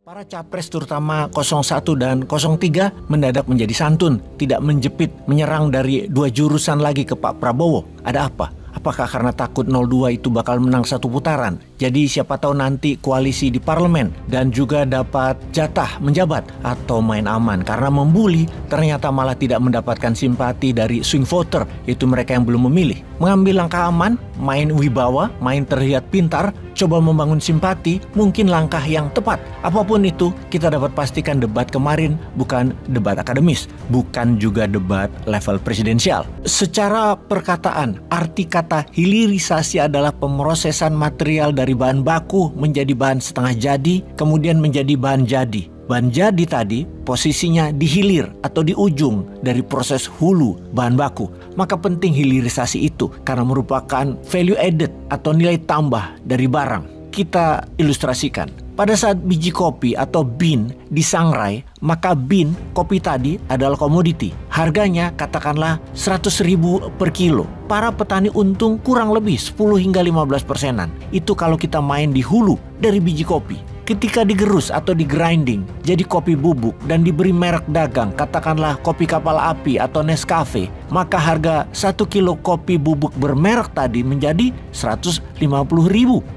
Para capres terutama 01 dan 03 mendadak menjadi santun, tidak menjepit, menyerang dari dua jurusan lagi ke Pak Prabowo. Ada apa? Apakah karena takut 02 itu bakal menang satu putaran? Jadi siapa tahu nanti koalisi di parlemen dan juga dapat jatah menjabat atau main aman karena membuli ternyata malah tidak mendapatkan simpati dari swing voter, itu mereka yang belum memilih. Mengambil langkah aman, main wibawa, main terlihat pintar, coba membangun simpati, mungkin langkah yang tepat. Apapun itu, kita dapat pastikan debat kemarin bukan debat akademis, bukan juga debat level presidensial. Secara perkataan, arti kata hilirisasi adalah pemrosesan material dari bahan baku menjadi bahan setengah jadi, kemudian menjadi bahan jadi. Bahan jadi tadi posisinya di hilir atau di ujung dari proses hulu bahan baku. Maka penting hilirisasi itu karena merupakan value added atau nilai tambah dari barang. Kita ilustrasikan. Pada saat biji kopi atau bean disangrai, maka bean kopi tadi adalah komoditi. Harganya katakanlah 100.000 per kilo. Para petani untung kurang lebih 10 hingga 15%. Itu kalau kita main di hulu dari biji kopi. Ketika digerus atau digrinding jadi kopi bubuk dan diberi merek dagang, katakanlah kopi kapal api atau Nescafe, maka harga 1 kilo kopi bubuk bermerek tadi menjadi 150.000.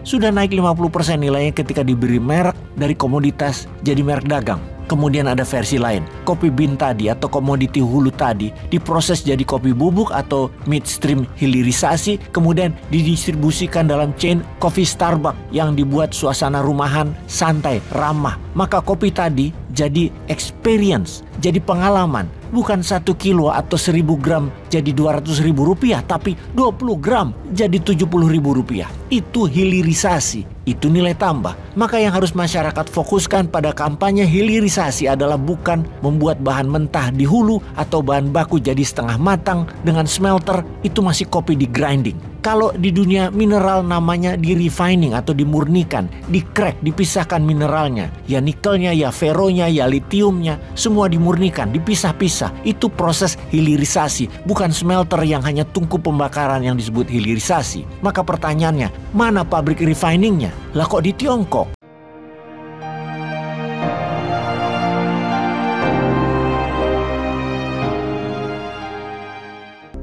Sudah naik 50% nilainya ketika diberi merek dari komoditas jadi merek dagang. Kemudian ada versi lain, kopi bean tadi atau komoditi hulu tadi diproses jadi kopi bubuk atau midstream hilirisasi, kemudian didistribusikan dalam chain kopi Starbucks yang dibuat suasana rumahan, santai, ramah. Maka kopi tadi jadi experience, jadi pengalaman. Bukan 1 kilo atau 1.000 gram jadi 200.000 rupiah, tapi 20 gram jadi 70.000 rupiah. Itu hilirisasi, itu nilai tambah. Maka yang harus masyarakat fokuskan pada kampanye hilirisasi adalah bukan membuat bahan mentah di hulu atau bahan baku jadi setengah matang dengan smelter, itu masih kopi di grinding. Kalau di dunia mineral namanya di refining atau dimurnikan, di crack, dipisahkan mineralnya. Ya nikelnya, ya feronya, ya litiumnya, semua dimurnikan, dipisah-pisah. Itu proses hilirisasi, bukan smelter yang hanya tungku pembakaran yang disebut hilirisasi. Maka pertanyaannya, mana pabrik refiningnya? Lah kok di Tiongkok?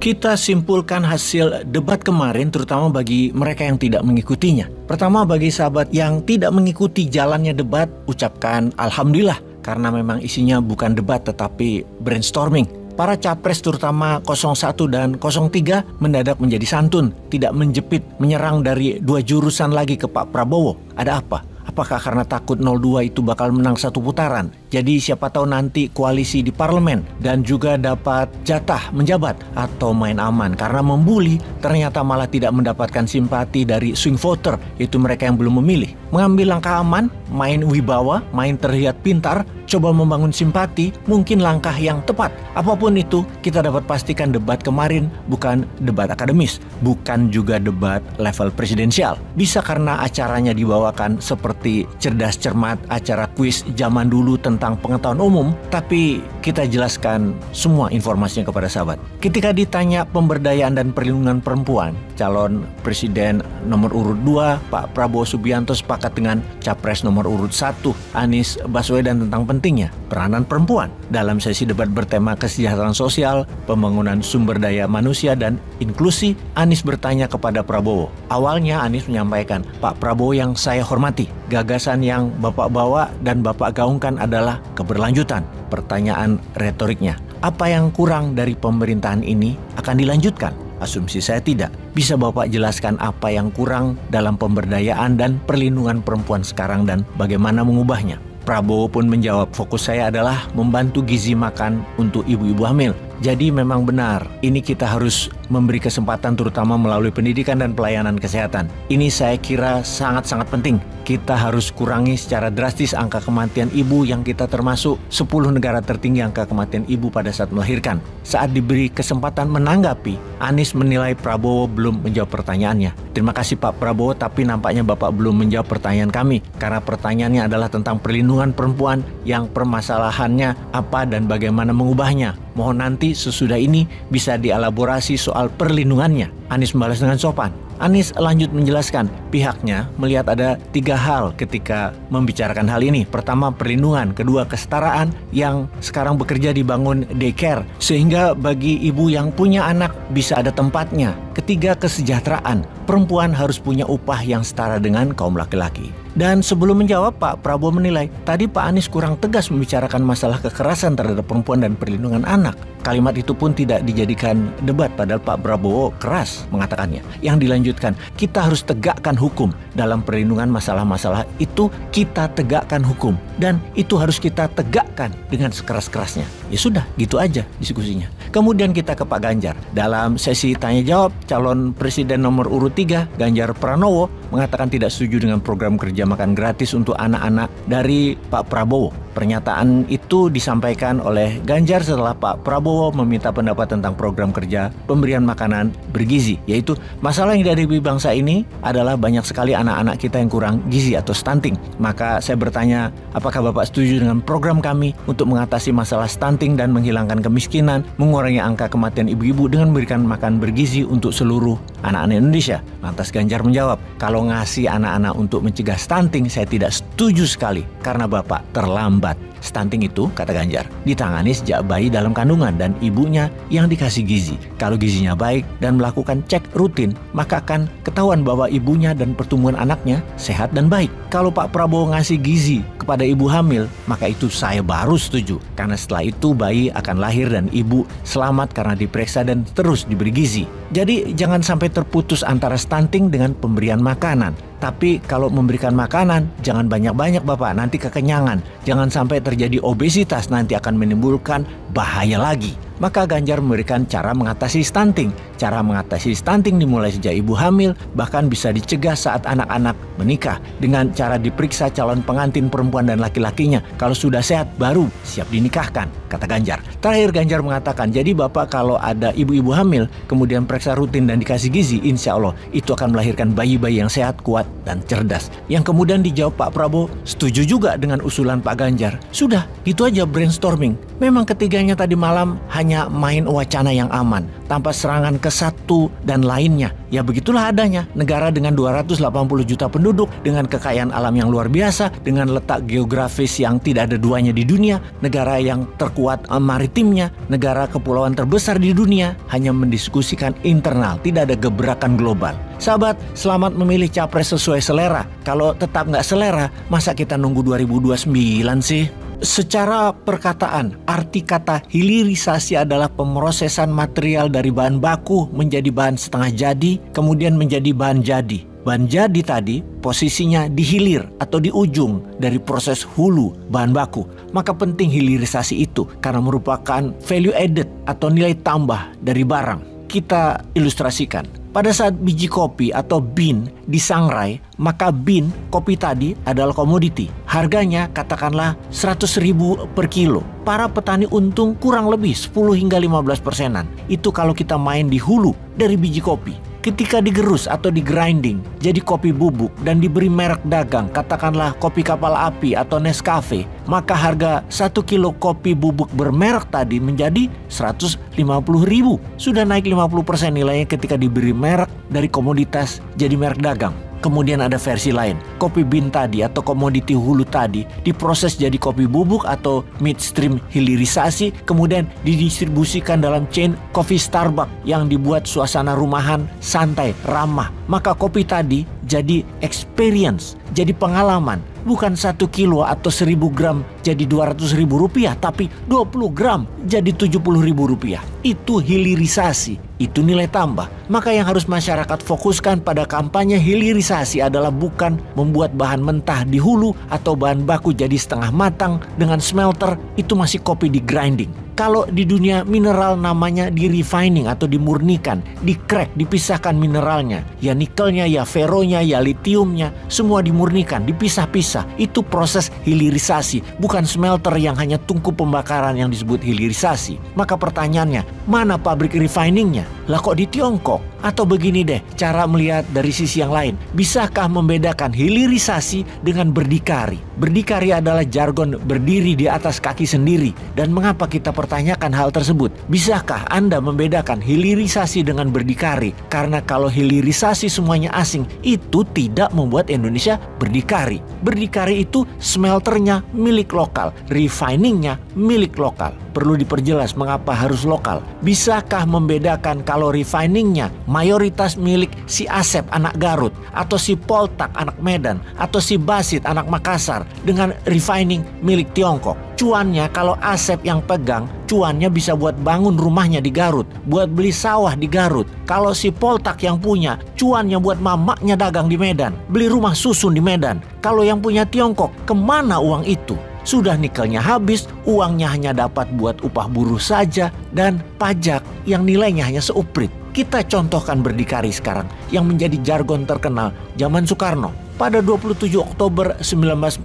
Kita simpulkan hasil debat kemarin terutama bagi mereka yang tidak mengikutinya. Pertama, bagi sahabat yang tidak mengikuti jalannya debat, ucapkan Alhamdulillah karena memang isinya bukan debat tetapi brainstorming. Para capres terutama 01 dan 03 mendadak menjadi santun, tidak menjepit, menyerang dari dua jurusan lagi ke Pak Prabowo. Ada apa? Apakah karena takut 02 itu bakal menang satu putaran? Jadi siapa tahu nanti koalisi di parlemen dan juga dapat jatah menjabat atau main aman karena membuli ternyata malah tidak mendapatkan simpati dari swing voter, itu mereka yang belum memilih. Mengambil langkah aman, main wibawa, main terlihat pintar, coba membangun simpati, mungkin langkah yang tepat. Apapun itu, kita dapat pastikan debat kemarin bukan debat akademis, bukan juga debat level presidensial. Bisa karena acaranya dibawakan seperti cerdas cermat acara kuis zaman dulu tentang pengetahuan umum, tapi kita jelaskan semua informasinya kepada sahabat. Ketika ditanya pemberdayaan dan perlindungan perempuan, calon presiden nomor urut 2 Pak Prabowo Subianto sepakat dengan capres nomor urut 1 Anies Baswedan tentang pentingnya peranan perempuan. Dalam sesi debat bertema kesejahteraan sosial, pembangunan sumber daya manusia dan inklusi, Anies bertanya kepada Prabowo. Awalnya Anies menyampaikan, Pak Prabowo yang saya hormati, gagasan yang Bapak bawa dan Bapak gaungkan adalah keberlanjutan. Pertanyaan retoriknya, apa yang kurang dari pemerintahan ini akan dilanjutkan? Asumsi saya tidak. Bisa Bapak jelaskan apa yang kurang dalam pemberdayaan dan perlindungan perempuan sekarang dan bagaimana mengubahnya? Prabowo pun menjawab, fokus saya adalah membantu gizi makan untuk ibu-ibu hamil. Jadi memang benar, ini kita harus memberi kesempatan terutama melalui pendidikan dan pelayanan kesehatan. Ini saya kira sangat-sangat penting. Kita harus kurangi secara drastis angka kematian ibu yang kita termasuk 10 negara tertinggi angka kematian ibu pada saat melahirkan. Saat diberi kesempatan menanggapi, Anies menilai Prabowo belum menjawab pertanyaannya. Terima kasih Pak Prabowo, tapi nampaknya Bapak belum menjawab pertanyaan kami. Karena pertanyaannya adalah tentang perlindungan perempuan yang permasalahannya apa dan bagaimana mengubahnya. Mohon nanti sesudah ini bisa dielaborasi soal perlindungannya. Anies membalas dengan sopan. Anies lanjut menjelaskan pihaknya melihat ada 3 hal ketika membicarakan hal ini. Pertama, perlindungan. Kedua, kesetaraan yang sekarang bekerja dibangun daycare sehingga bagi ibu yang punya anak bisa ada tempatnya. Ketiga, kesejahteraan. Perempuan harus punya upah yang setara dengan kaum laki-laki. Dan sebelum menjawab, Pak Prabowo menilai tadi Pak Anies kurang tegas membicarakan masalah kekerasan terhadap perempuan dan perlindungan anak. Kalimat itu pun tidak dijadikan debat, padahal Pak Prabowo keras mengatakannya. Yang dilanjutkan, kita harus tegakkan hukum. Dalam perlindungan masalah-masalah itu kita tegakkan hukum. Dan itu harus kita tegakkan dengan sekeras-kerasnya. Ya sudah, gitu aja diskusinya. Kemudian kita ke Pak Ganjar. Dalam sesi tanya jawab, calon presiden nomor urut 3, Ganjar Pranowo, mengatakan tidak setuju dengan program kerja makan gratis untuk anak-anak dari Pak Prabowo. Pernyataan itu disampaikan oleh Ganjar setelah Pak Prabowo meminta pendapat tentang program kerja pemberian makanan bergizi, yaitu masalah yang dihadapi bangsa ini adalah banyak sekali anak-anak kita yang kurang gizi atau stunting. Maka saya bertanya, apakah Bapak setuju dengan program kami untuk mengatasi masalah stunting dan menghilangkan kemiskinan, mengurangi angka kematian ibu-ibu dengan memberikan makan bergizi untuk seluruh anak-anak Indonesia? Lantas Ganjar menjawab, kalau ngasih anak-anak untuk mencegah stunting saya tidak setuju sekali karena Bapak terlambat. Stunting itu, kata Ganjar, ditangani sejak bayi dalam kandungan dan ibunya yang dikasih gizi. Kalau gizinya baik dan melakukan cek rutin, maka akan ketahuan bahwa ibunya dan pertumbuhan anaknya sehat dan baik. Kalau Pak Prabowo ngasih gizi kepada ibu hamil, maka itu saya baru setuju. Karena setelah itu bayi akan lahir dan ibu selamat karena diperiksa dan terus diberi gizi. Jadi jangan sampai terputus antara stunting dengan pemberian makanan. Tapi kalau memberikan makanan, jangan banyak-banyak Bapak, nanti kekenyangan. Jangan sampai terjadi obesitas, nanti akan menimbulkan bahaya lagi. Maka Ganjar memberikan cara mengatasi stunting. Cara mengatasi stunting dimulai sejak ibu hamil, bahkan bisa dicegah saat anak-anak menikah. Dengan cara diperiksa calon pengantin perempuan dan laki-lakinya. Kalau sudah sehat, baru siap dinikahkan, kata Ganjar. Terakhir Ganjar mengatakan, jadi Bapak kalau ada ibu-ibu hamil, kemudian periksa rutin dan dikasih gizi, insya Allah itu akan melahirkan bayi-bayi yang sehat, kuat, dan cerdas. Yang kemudian dijawab Pak Prabowo, setuju juga dengan usulan Pak Ganjar. Sudah, gitu aja brainstorming. Memang ketiganya tadi malam hanya main wacana yang aman, tanpa serangan ke satu dan lainnya. Ya begitulah adanya, negara dengan 280 juta penduduk, dengan kekayaan alam yang luar biasa, dengan letak geografis yang tidak ada duanya di dunia, negara yang terkuat maritimnya, negara kepulauan terbesar di dunia, hanya mendiskusikan internal, tidak ada gebrakan global. Sahabat, selamat memilih capres sesuai selera. Kalau tetap nggak selera, masa kita nunggu 2029 sih? Secara perkataan, arti kata hilirisasi adalah pemrosesan material dari bahan baku menjadi bahan setengah jadi, kemudian menjadi bahan jadi. Bahan jadi tadi posisinya di hilir atau di ujung dari proses hulu bahan baku. Maka penting hilirisasi itu karena merupakan value added atau nilai tambah dari barang. Kita ilustrasikan. Pada saat biji kopi atau bean disangrai, maka bean kopi tadi adalah komoditi. Harganya katakanlah 100.000 per kilo. Para petani untung kurang lebih 10 hingga 15%. Itu kalau kita main di hulu dari biji kopi. Ketika digerus atau di-grinding jadi kopi bubuk dan diberi merek dagang, katakanlah kopi kapal api atau Nescafe, maka harga 1 kilo kopi bubuk bermerek tadi menjadi 150.000. Sudah naik 50% nilainya ketika diberi merek dari komoditas jadi merek dagang. Kemudian ada versi lain, kopi bean tadi atau komoditi hulu tadi diproses jadi kopi bubuk atau midstream hilirisasi, kemudian didistribusikan dalam chain kopi Starbucks yang dibuat suasana rumahan, santai, ramah. Maka kopi tadi jadi experience, jadi pengalaman. Bukan 1 kilo atau 1.000 gram jadi 200.000 rupiah, tapi 20 gram jadi 70.000 rupiah. Itu hilirisasi, itu nilai tambah. Maka yang harus masyarakat fokuskan pada kampanye hilirisasi adalah bukan membuat bahan mentah di hulu atau bahan baku jadi setengah matang dengan smelter, itu masih kopi di grinding. Kalau di dunia mineral namanya di refining atau dimurnikan, di crack, dipisahkan mineralnya. Ya nikelnya, ya feronya, ya litiumnya, semua dimurnikan, dipisah-pisah. Itu proses hilirisasi, bukan smelter yang hanya tungku pembakaran yang disebut hilirisasi. Maka pertanyaannya, mana pabrik refiningnya? Lah kok di Tiongkok? Atau begini deh, cara melihat dari sisi yang lain. Bisakah membedakan hilirisasi dengan berdikari? Berdikari adalah jargon berdiri di atas kaki sendiri. Dan mengapa kita pertanyakan hal tersebut? Bisakah Anda membedakan hilirisasi dengan berdikari? Karena kalau hilirisasi semuanya asing, itu tidak membuat Indonesia berdikari. Berdikari itu smelternya milik lokal, refiningnya milik lokal. Perlu diperjelas mengapa harus lokal. Bisakah membedakan kalau refiningnya mayoritas milik si Asep anak Garut, atau si Poltak anak Medan, atau si Basit anak Makassar dengan refining milik Tiongkok? Cuannya kalau Asep yang pegang, cuannya bisa buat bangun rumahnya di Garut, buat beli sawah di Garut. Kalau si Poltak yang punya, cuannya buat mamaknya dagang di Medan, beli rumah susun di Medan. Kalau yang punya Tiongkok, kemana uang itu? Sudah nikelnya habis, uangnya hanya dapat buat upah buruh saja dan pajak yang nilainya hanya seuprit. Kita contohkan berdikari sekarang yang menjadi jargon terkenal zaman Soekarno. Pada 27 Oktober 1945,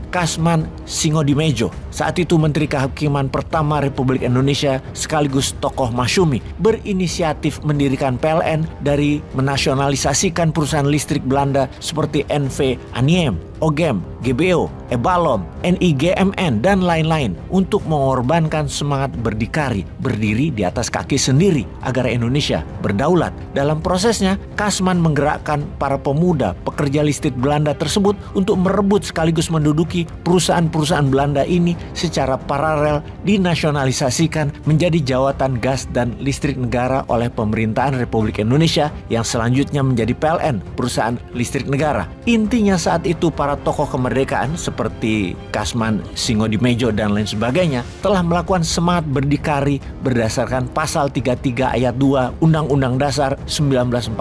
Kasman Singodimedjo, saat itu Menteri Kehakiman pertama Republik Indonesia sekaligus tokoh masyumi, berinisiatif mendirikan PLN dari menasionalisasikan perusahaan listrik Belanda seperti NV Aniem, Ogem, GBO, Ebalon, NIGMN, dan lain-lain untuk mengorbankan semangat berdikari, berdiri di atas kaki sendiri agar Indonesia berdaulat. Dalam prosesnya, Kasman menggerakkan para pemuda pekerja listrik Belanda tersebut untuk merebut sekaligus menduduki perusahaan-perusahaan Belanda ini secara paralel dinasionalisasikan menjadi jawatan gas dan listrik negara oleh pemerintahan Republik Indonesia yang selanjutnya menjadi PLN, perusahaan listrik negara. Intinya saat itu para tokoh kemerdekaan seperti Kasman Singodimedjo dan lain sebagainya telah melakukan semangat berdikari berdasarkan pasal 33 ayat 2 Undang-Undang Dasar 1945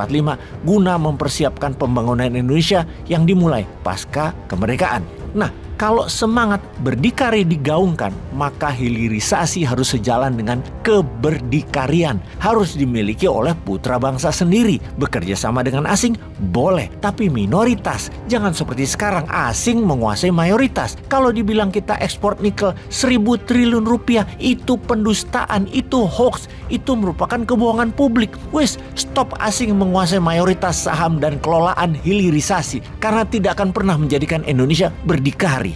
guna mempersiapkan pembangunan Indonesia yang dimulai pasca kemerdekaan. Nah, kalau semangat berdikari digaungkan, maka hilirisasi harus sejalan dengan keberdikarian. Harus dimiliki oleh putra bangsa sendiri. Bekerja sama dengan asing boleh, tapi minoritas. Jangan seperti sekarang asing menguasai mayoritas. Kalau dibilang kita ekspor nikel 1.000 triliun rupiah, itu pendustaan, itu hoax, itu merupakan kebohongan publik. Wes, stop asing menguasai mayoritas saham dan kelolaan hilirisasi. Karena tidak akan pernah menjadikan Indonesia berdikari.